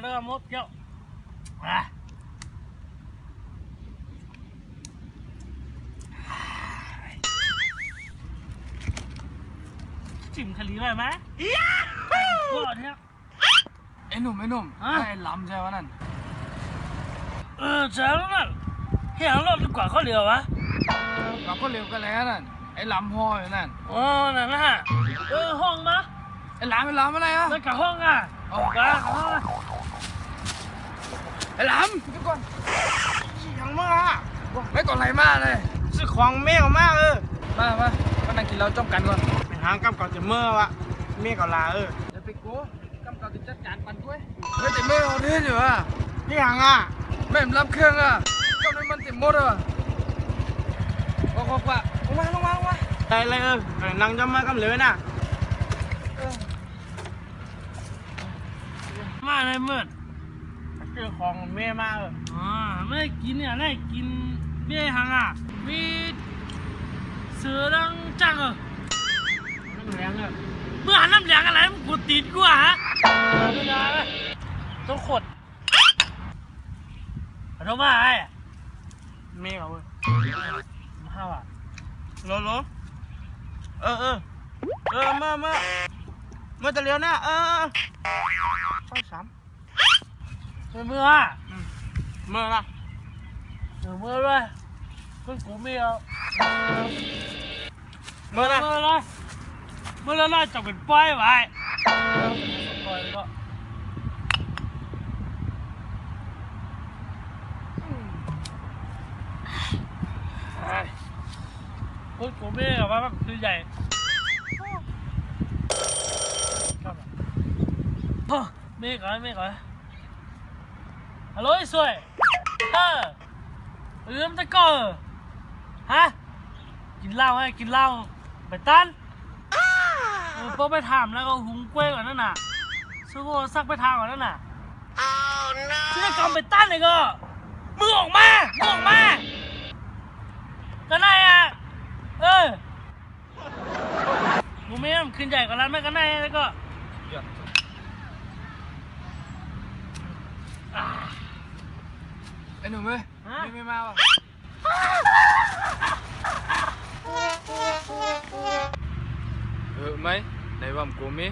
cái đó mốt nhậu àจิ้มขลีไปไหมก็เนี่ยไอ้หนุ่มไอ้ล้ำใช่ไหมนั่นใช่แล้วนั่นเฮียรถดีกว่าเขาเร็ววะเราก็เร็วกันแล้วนั่นไอ้ล้ำห้อยนั่นนั่นนะห้องมะไอ้ล้ำอะไรอ่ะนั่นกับห้องอ่ะออกมากับห้องไอ้ล้ำทุกคนยังมากไม่ก่อนไรมากเลยซื้อของเมียมากมานั่งกินเราจ้องกันก่อนไปหางกำก่อนจะเมื่อวะเมียกับลาจะไปกูกำกับติดจัดการปันด้วยเฮ้ยแต่เมื่อเอาเนี่ยอยู่อ่ะพี่หางอ่ะแม่รับเครื่องอ่ะเจ้านั้นมันติดมดอ่ะว่าลงมาอะไรนั่งจะมากำเหลือน่ะมาในเมื่อซื้อของเมียมากไม่กินเนี่ยได้กินเบี้ยหังอ่ะมีเสือดังจังน้ำแรงเมื่อหันน้ำแรงอะไรมึงกูติดกูอ่ะฮะไม่ได้ต้องขดขนมมาไอ้เมียเขามาห้าอ่ะโลเมื่อจะเลี้ยวนะข้อ3เมื่อละเมื่อเลยคุณกูไม่เอาเมื่อเลยจะเป็นป้ายไว้ป้ายก็คุณกูไม่เอาว่าคือใหญ่ไม่ก่อนฮัลโหลสวยลืมตะก้อฮะกินเหล้าไปตันพอไปถามแล้วก็หุงกล้วยก่อนนั่นน่ะซื้อโวซักไปทางก่อนนั่นน่ะซื้อกำไปตันเลยก็มึงออกมากันไหนอ่ะกูไม่ต้องขึ้นใหญ่กว่านั้นไม่กันไหนแล้วก็ไอ้หนุ่มเว้ยไม่มาว่ะไหมไหนว่ากูมี